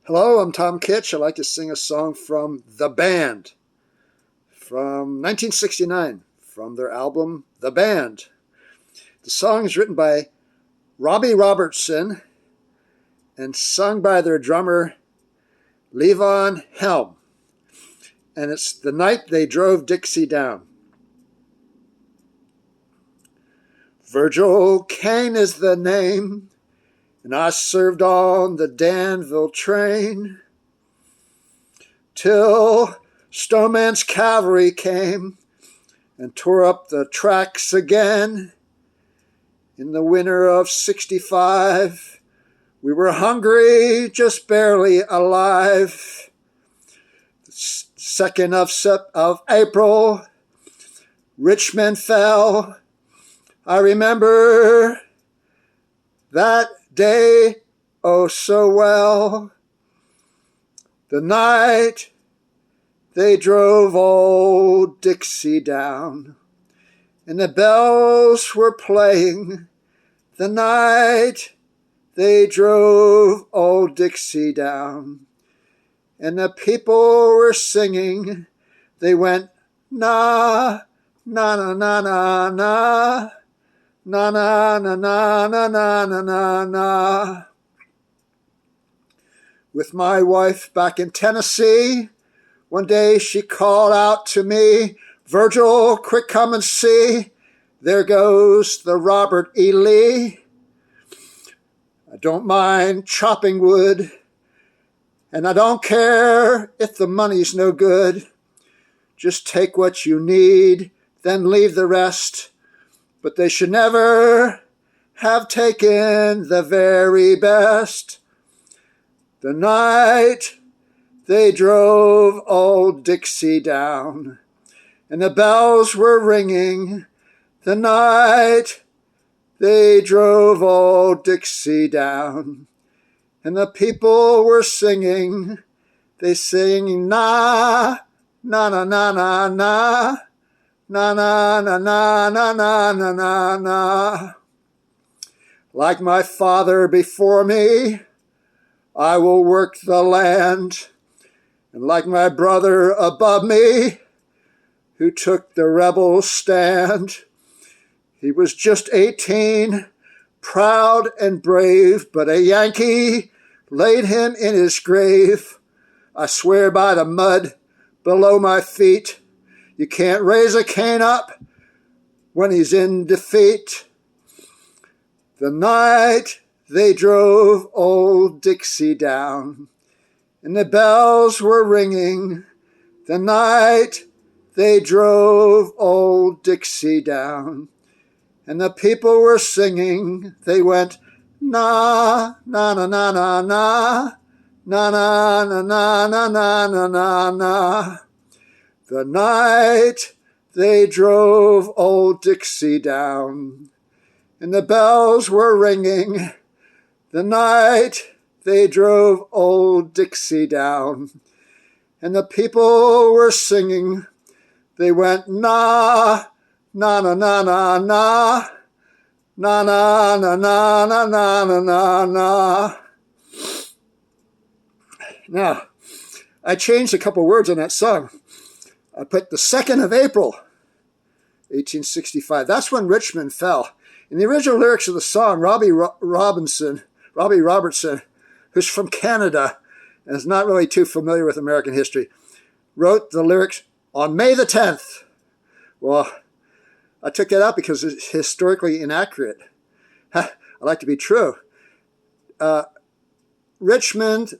Hello, I'm Tom Kitch. I'd like to sing a song from The Band from 1969 from their album The Band. The song is written by Robbie Robertson and sung by their drummer Levon Helm. And it's The Night They Drove Dixie Down. Virgil Kane is the name, and I served on the Danville train till Stoneman's cavalry came and tore up the tracks again. In the winter of '65, we were hungry, just barely alive. The 2nd of April, Richmond fell. I remember that day oh so well. The night they drove old Dixie down, and the bells were playing. The night they drove old Dixie down, and the people were singing. They went, na, na, na, na, na, na. Na na na na na na na na na. With my wife back in Tennessee, one day she called out to me, "Virgil, quick come and see. There goes the Robert E. Lee. I don't mind chopping wood, and I don't care if the money's no good. Just take what you need, then leave the rest. But they should never have taken the very best. The night they drove old Dixie down, and the bells were ringing. The night they drove old Dixie down, and the people were singing. They sing, na, na, na, na, na, na. Na na na na na na na na na. Like my father before me, I will work the land, and like my brother above me, who took the rebel stand. He was just 18, proud and brave, but a Yankee laid him in his grave. I swear by the mud below my feet, you can't raise a cane up when he's in defeat. The night they drove old Dixie down, and the bells were ringing. The night they drove old Dixie down, and the people were singing. They went, na, na, na, na, na, na, na, na, na, na, na, na, na, na, na. The night they drove old Dixie down, and the bells were ringing. The night they drove old Dixie down, and the people were singing. They went, na, na, na, na, na, na, na, na, na, na, na, na, na, na, na. Now, I changed a couple words on that song. I put the 2nd of April, 1865. That's when Richmond fell. In the original lyrics of the song, Robbie Robertson, who's from Canada and is not really too familiar with American history, wrote the lyrics on May the 10th. Well, I took that out because it's historically inaccurate. I like to be true. Richmond,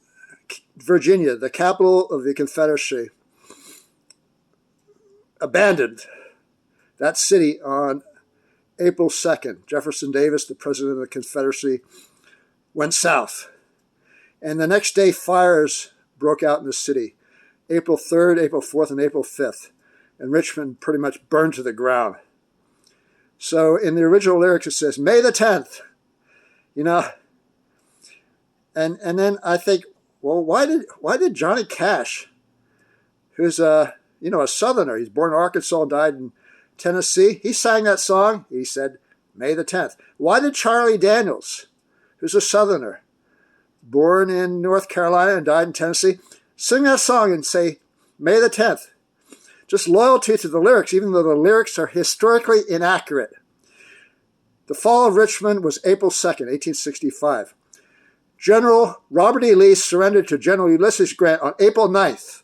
Virginia, the capital of the Confederacy, abandoned that city on April 2nd. Jefferson Davis, the president of the Confederacy, went south. And the next day, fires broke out in the city. April 3rd, April 4th, and April 5th. And Richmond pretty much burned to the ground. So in the original lyrics, it says, May the 10th. You know, and then I think, well, why did Johnny Cash, who's a Southerner. He's born in Arkansas and died in Tennessee. He sang that song. He said, May the 10th. Why did Charlie Daniels, who's a Southerner, born in North Carolina and died in Tennessee. Sing that song and say, May the 10th. Just loyalty to the lyrics, even though the lyrics are historically inaccurate. The fall of Richmond was April 2nd, 1865. General Robert E. Lee surrendered to General Ulysses Grant on April 9th,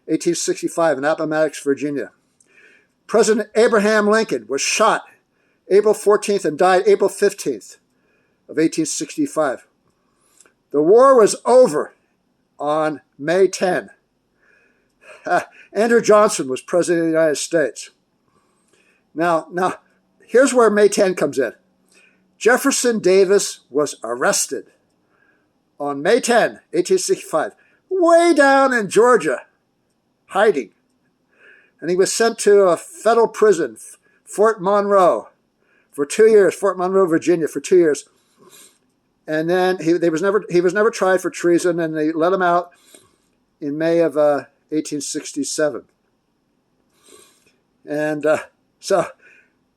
1865 in Appomattox, Virginia. President Abraham Lincoln was shot April 14th and died April 15th of 1865. The war was over on May 10. Andrew Johnson was president of the United States. Now, here's where May 10 comes in. Jefferson Davis was arrested on May 10, 1865, way down in Georgia, hiding. And he was sent to a federal prison, Fort Monroe, for 2 years, Fort Monroe, Virginia, for 2 years. And then he was never tried for treason, and they let him out in May of 1867. And so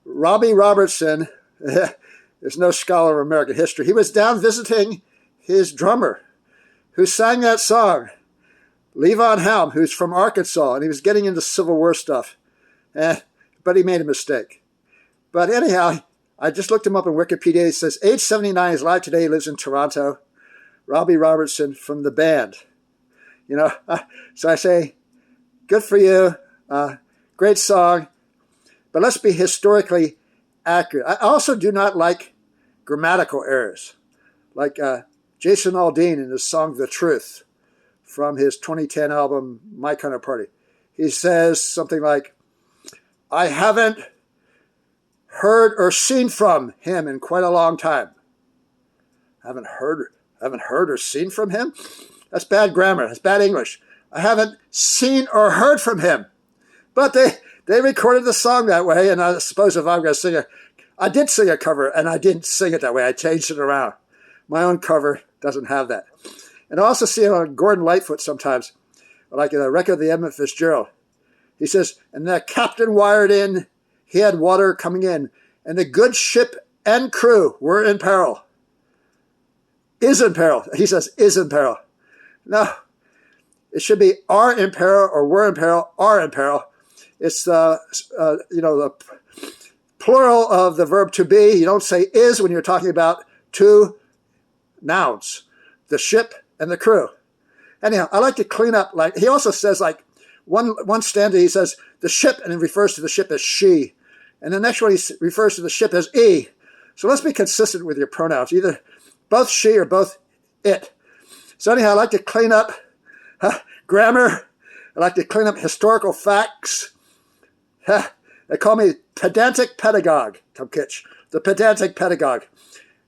Robbie Robertson is no scholar of American history. He was down visiting his drummer, who sang that song, Levon Helm, who's from Arkansas, and he was getting into Civil War stuff. But he made a mistake. But anyhow, I just looked him up on Wikipedia. He says, age 79, he's alive today, he lives in Toronto. Robbie Robertson from the band. So I say, good for you. Great song. But let's be historically accurate. I also do not like grammatical errors, like Jason Aldean in his song The Truth from his 2010 album My Kind of Party. He says something like, I haven't heard or seen from him in quite a long time. Haven't heard or seen from him? That's bad grammar. That's bad English. I haven't seen or heard from him. But they recorded the song that way, and I suppose if I'm going to sing I did sing a cover, and I didn't sing it that way. I changed it around. My own cover doesn't have that. And I also see it on Gordon Lightfoot sometimes, like in a record of the Edmund Fitzgerald. He says, and the captain wired in, he had water coming in, and the good ship and crew were in peril. Is in peril. He says, is in peril. No, it should be are in peril or were in peril, are in peril. It's the plural of the verb to be. You don't say is when you're talking about two nouns, the ship and the crew. Anyhow, I like to clean up. Like he also says, like one stanza, he says the ship, and he refers to the ship as she, and the next one he refers to the ship as e. So let's be consistent with your pronouns, either both she or both it. So anyhow, I like to clean up grammar. I like to clean up historical facts. They call me pedantic pedagogue, Tom Kitch, the pedantic pedagogue.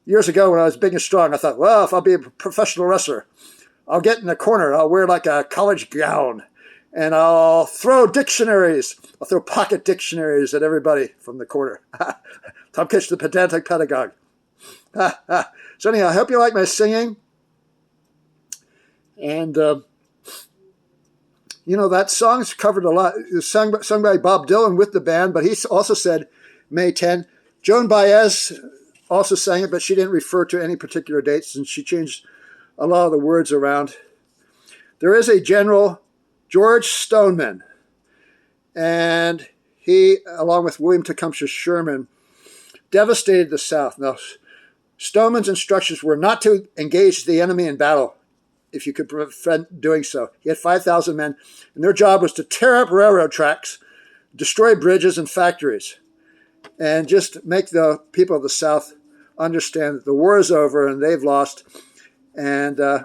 Years ago when I was big and strong, I thought, well, if I'll be a professional wrestler, I'll get in a corner, I'll wear like a college gown, and I'll throw dictionaries. I'll throw pocket dictionaries at everybody from the corner. Tom Kitch, the pedantic pedagogue. So anyhow, I hope you like my singing. And, that song's covered a lot. It was sung by Bob Dylan with the band, but he also said May 10. Joan Baez also sang it, but she didn't refer to any particular dates, and she changed a lot of the words around. There is a General George Stoneman, and he, along with William Tecumseh Sherman, devastated the South. Now, Stoneman's instructions were not to engage the enemy in battle if you could prevent doing so. He had 5,000 men, and their job was to tear up railroad tracks, destroy bridges and factories, and just make the people of the South understand that the war is over and they've lost, and, to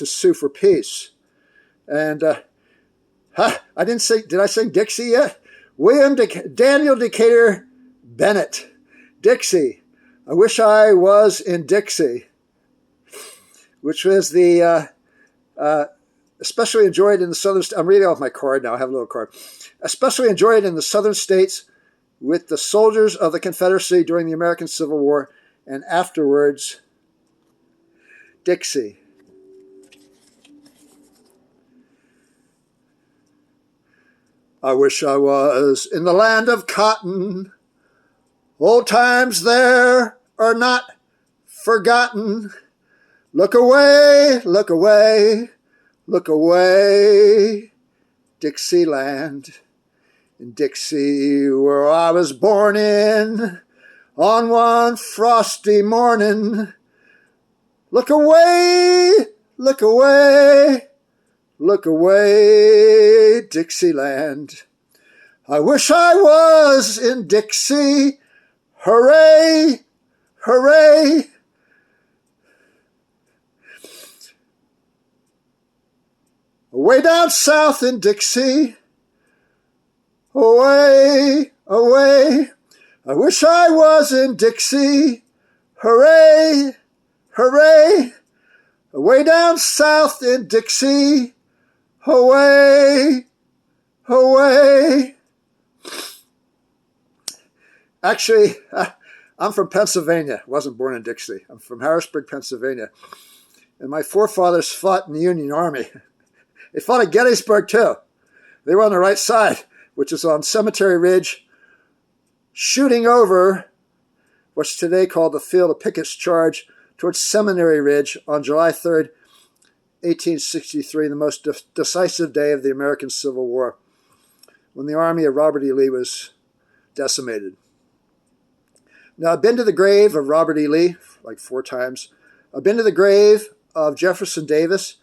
sue for peace. And I didn't sing, did I sing Dixie yet? Daniel Decatur Bennett, Dixie. I wish I was in Dixie, which was the especially enjoyed in the southern. I'm reading off my card now. I have a little card. Especially enjoyed in the southern states with the soldiers of the Confederacy during the American Civil War and afterwards. Dixie. I wish I was in the land of cotton. Old times there are not forgotten. Look away, look away, look away, Dixieland. In Dixie, where I was born in, on one frosty morning. Look away, look away, look away, Dixieland. I wish I was in Dixie. Hooray, hooray. Way down south in Dixie, away, away. I wish I was in Dixie. Hooray, hooray. Way down south in Dixie, away, away. Actually, I'm from Pennsylvania. I wasn't born in Dixie. I'm from Harrisburg, Pennsylvania. And my forefathers fought in the Union Army. They fought at Gettysburg, too. They were on the right side, which is on Cemetery Ridge, shooting over what's today called the field of Pickett's Charge towards Seminary Ridge on July 3rd, 1863, the most decisive day of the American Civil War, when the army of Robert E. Lee was decimated. Now, I've been to the grave of Robert E. Lee like 4 times. I've been to the grave of Jefferson Davis,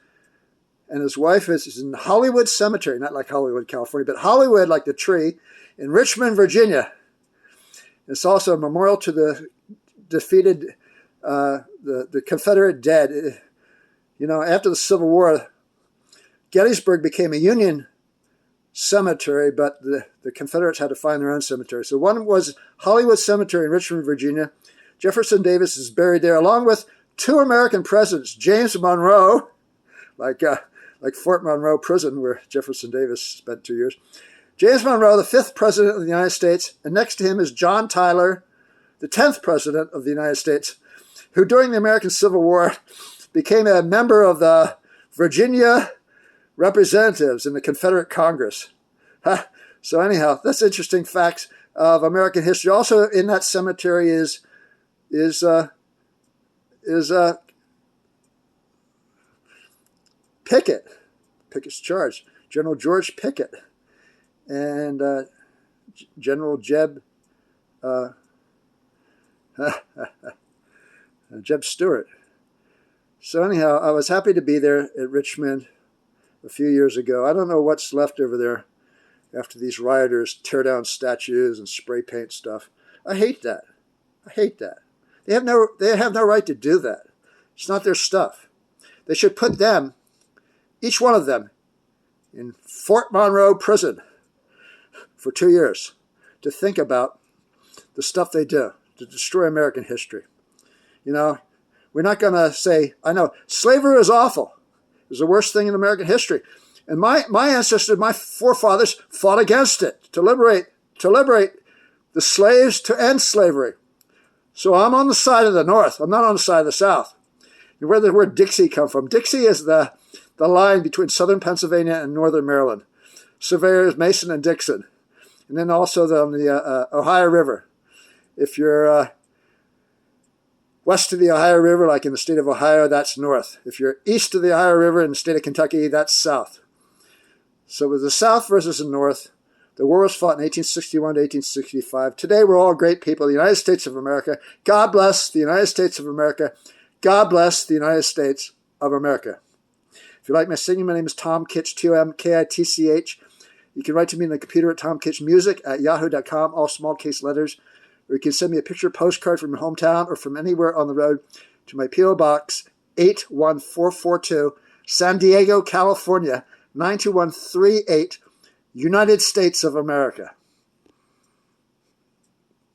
and his wife is in Hollywood Cemetery, not like Hollywood, California, but Hollywood, like the tree, in Richmond, Virginia. It's also a memorial to the defeated, the Confederate dead. You know, after the Civil War, Gettysburg became a Union cemetery, but the Confederates had to find their own cemetery. So one was Hollywood Cemetery in Richmond, Virginia. Jefferson Davis is buried there, along with 2 American presidents, James Monroe, like Fort Monroe Prison, where Jefferson Davis spent 2 years. James Monroe, the 5th president of the United States, and next to him is John Tyler, the 10th president of the United States, who during the American Civil War became a member of the Virginia Representatives in the Confederate Congress. So anyhow, that's interesting facts of American history. Also in that cemetery is Pickett's Charge, General George Pickett, and General Jeb Stuart. So anyhow, I was happy to be there at Richmond a few years ago. I don't know what's left over there after these rioters tear down statues and spray paint stuff. I hate that. I hate that. They have no right to do that. It's not their stuff. They should put them, each one of them, in Fort Monroe Prison for 2 years to think about the stuff they do to destroy American history. You know, we're not going to say, I know, slavery is awful. It was the worst thing in American history. And my ancestors, my forefathers fought against it to liberate the slaves, to end slavery. So I'm on the side of the North. I'm not on the side of the South. And where the word Dixie come from? Dixie is the line between southern Pennsylvania and northern Maryland. Surveyors, Mason and Dixon. And then also on the Ohio River. If you're west of the Ohio River, like in the state of Ohio, that's north. If you're east of the Ohio River in the state of Kentucky, that's south. So with the South versus the North, the war was fought in 1861 to 1865. Today, we're all great people. The United States of America. God bless the United States of America. God bless the United States of America. If you like my singing, my name is Tom Kitch, Tomkitch. You can write to me on the computer at tomkitchmusic@yahoo.com, all small case letters. Or you can send me a picture postcard from your hometown or from anywhere on the road to my P.O. Box 81442, San Diego, California, 92138, United States of America.